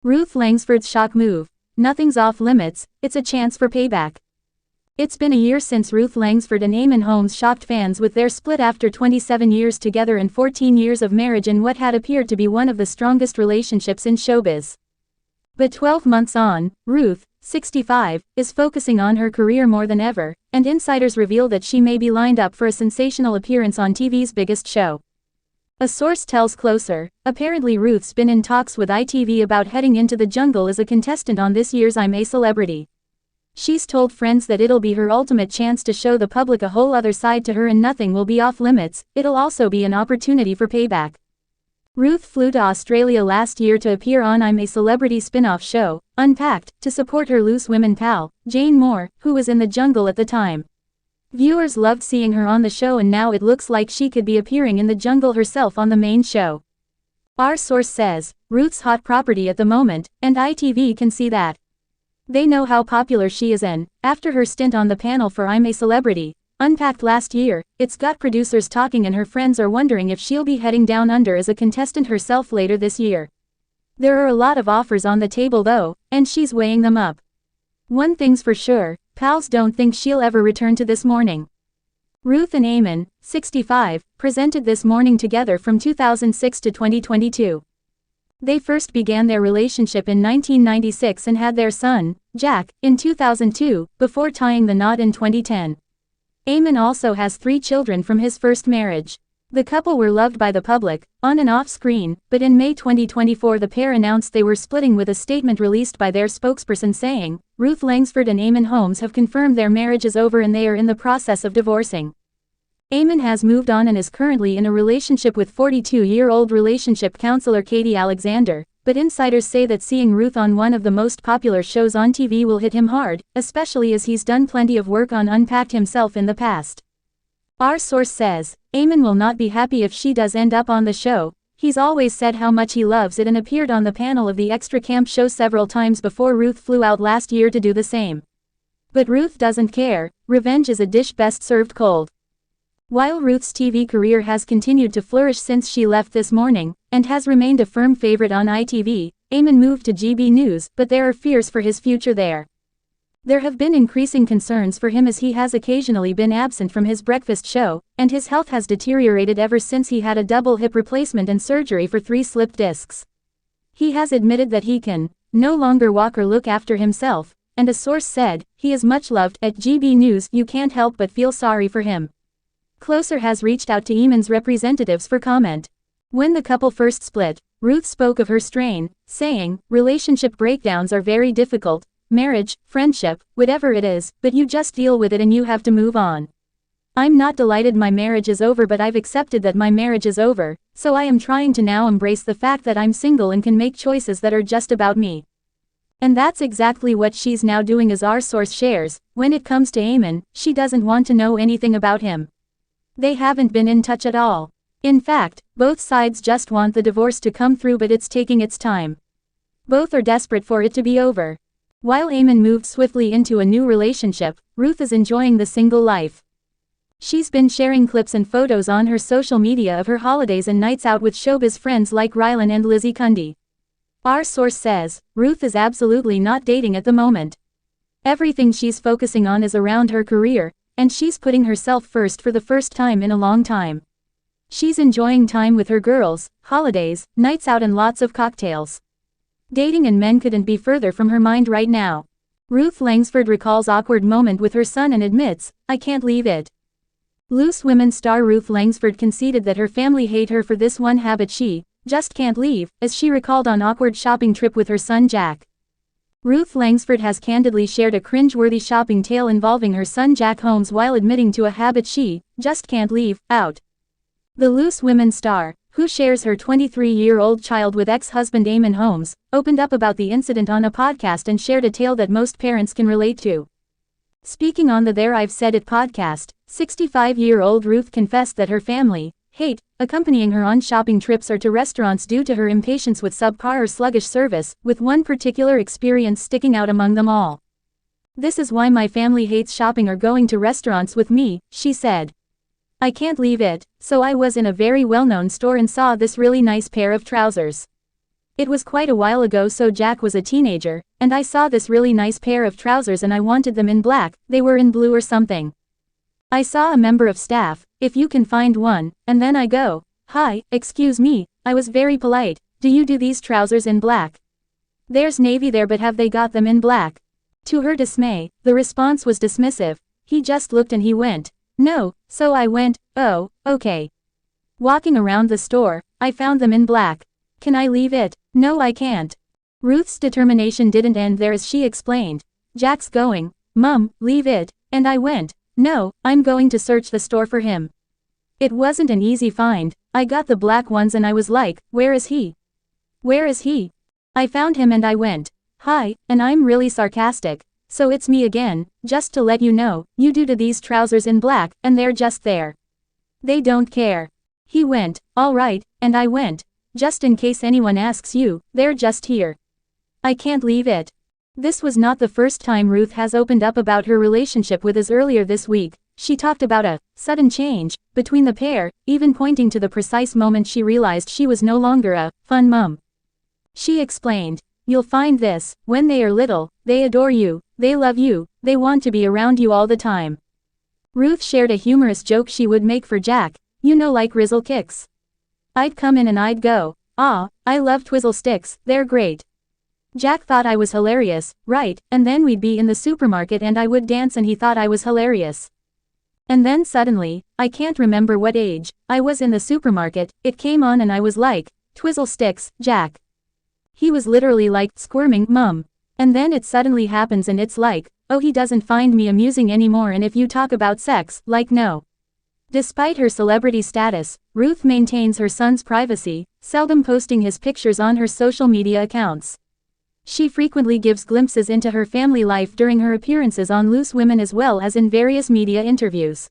Ruth Langsford's shock move. Nothing's off limits, it's a chance for payback. It's been a year since Ruth Langsford and Eamonn Holmes shocked fans with their split after 27 years together and 14 years of marriage in what had appeared to be one of the strongest relationships in showbiz. But 12 months on, Ruth, 65, is focusing on her career more than ever, and insiders reveal that she may be lined up for a sensational appearance on TV's biggest show. A source tells Closer, apparently Ruth's been in talks with ITV about heading into the jungle as a contestant on this year's I'm a Celebrity. She's told friends that it'll be her ultimate chance to show the public a whole other side to her and nothing will be off limits, it'll also be an opportunity for payback. Ruth flew to Australia last year to appear on I'm a Celebrity spin-off show, Unpacked, to support her loose women pal, Jane Moore, who was in the jungle at the time. Viewers loved seeing her on the show and now it looks like she could be appearing in the jungle herself on the main show. Our source says, Ruth's hot property at the moment, and ITV can see that. They know how popular she is and, after her stint on the panel for I'm a Celebrity, Unpacked last year, it's got producers talking and her friends are wondering if she'll be heading down under as a contestant herself later this year. There are a lot of offers on the table though, and she's weighing them up. One thing's for sure, pals don't think she'll ever return to This Morning. Ruth and Eamonn, 65, presented This Morning together from 2006 to 2022. They first began their relationship in 1996 and had their son, Jack, in 2002, before tying the knot in 2010. Eamonn also has 3 children from his first marriage. The couple were loved by the public, on and off screen, but in May 2024 the pair announced they were splitting with a statement released by their spokesperson saying, Ruth Langsford and Eamonn Holmes have confirmed their marriage is over and they are in the process of divorcing. Eamonn has moved on and is currently in a relationship with 42-year-old relationship counselor Katie Alexander, but insiders say that seeing Ruth on one of the most popular shows on TV will hit him hard, especially as he's done plenty of work on Unpacked himself in the past. Our source says, Eamonn will not be happy if she does end up on the show. He's always said how much he loves it and appeared on the panel of the Extra Camp show several times before Ruth flew out last year to do the same. But Ruth doesn't care, revenge is a dish best served cold. While Ruth's TV career has continued to flourish since she left This Morning, and has remained a firm favorite on ITV, Eamonn moved to GB News, but there are fears for his future there. There have been increasing concerns for him as he has occasionally been absent from his breakfast show, and his health has deteriorated ever since he had a double hip replacement and surgery for 3 slipped discs. He has admitted that he can no longer walk or look after himself, and a source said, he is much loved at GB News, you can't help but feel sorry for him. Closer has reached out to Eamonn's representatives for comment. When the couple first split, Ruth spoke of her strain, saying, relationship breakdowns are very difficult. Marriage, friendship, whatever it is, but you just deal with it and you have to move on. I'm not delighted my marriage is over, but I've accepted that my marriage is over, so I am trying to now embrace the fact that I'm single and can make choices that are just about me. And that's exactly what she's now doing, as our source shares. When it comes to Eamonn, she doesn't want to know anything about him. They haven't been in touch at all. In fact, both sides just want the divorce to come through, but it's taking its time. Both are desperate for it to be over. While Eamonn moved swiftly into a new relationship, Ruth is enjoying the single life. She's been sharing clips and photos on her social media of her holidays and nights out with showbiz friends like Rylan and Lizzie Cundy. Our source says, Ruth is absolutely not dating at the moment. Everything she's focusing on is around her career, and she's putting herself first for the first time in a long time. She's enjoying time with her girls, holidays, nights out and lots of cocktails. Dating and men couldn't be further from her mind right now. Ruth Langsford recalls awkward moment with her son and admits, I can't leave it. Loose Women star Ruth Langsford conceded that her family hate her for this one habit she just can't leave, as she recalled on awkward shopping trip with her son Jack. Ruth Langsford has candidly shared a cringe-worthy shopping tale involving her son Jack Holmes while admitting to a habit she just can't leave out. The Loose Women star, who shares her 23-year-old child with ex-husband Eamonn Holmes, opened up about the incident on a podcast and shared a tale that most parents can relate to. Speaking on the There I've Said It podcast, 65-year-old Ruth confessed that her family hate accompanying her on shopping trips or to restaurants due to her impatience with subpar or sluggish service, with one particular experience sticking out among them all. This is why my family hates shopping or going to restaurants with me, she said. I can't leave it, so I was in a very well-known store and saw this really nice pair of trousers. It was quite a while ago, so Jack was a teenager, and I saw this really nice pair of trousers and I wanted them in black, they were in blue or something. I saw a member of staff, if you can find one, and then I go, "Hi, excuse me," I was very polite, "Do you do these trousers in black? There's navy there, but have they got them in black?" To her dismay, the response was dismissive. He just looked and he went, "No," so I went, "Oh, okay." Walking around the store, I found them in black. Can I leave it? No, I can't. Ruth's determination didn't end there as she explained. Jack's going, "Mum, leave it," and I went, "No, I'm going to search the store for him." It wasn't an easy find. I got the black ones and I was like, "Where is he? Where is he?" I found him and I went, "Hi," and I'm really sarcastic. "So it's me again, just to let you know, you do to these trousers in black, and they're just there. They don't care." He went, "All right," and I went, "Just in case anyone asks you, they're just here. I can't leave it." This was not the first time Ruth has opened up about her relationship with us. Earlier this week, she talked about a sudden change between the pair, even pointing to the precise moment she realized she was no longer a fun mom. She explained, "You'll find this, when they are little, they adore you, they love you, they want to be around you all the time." Ruth shared a humorous joke she would make for Jack, like Rizzle kicks. I'd come in and I'd go, "Ah, I love twizzle sticks, they're great." Jack thought I was hilarious, right, and then we'd be in the supermarket and I would dance and he thought I was hilarious. And then suddenly, I can't remember what age, I was in the supermarket, it came on and I was like, "Twizzle sticks, Jack." He was literally like, squirming, "Mum." And then it suddenly happens and it's like, oh, he doesn't find me amusing anymore, and if you talk about sex, like, no. Despite her celebrity status, Ruth maintains her son's privacy, seldom posting his pictures on her social media accounts. She frequently gives glimpses into her family life during her appearances on Loose Women as well as in various media interviews.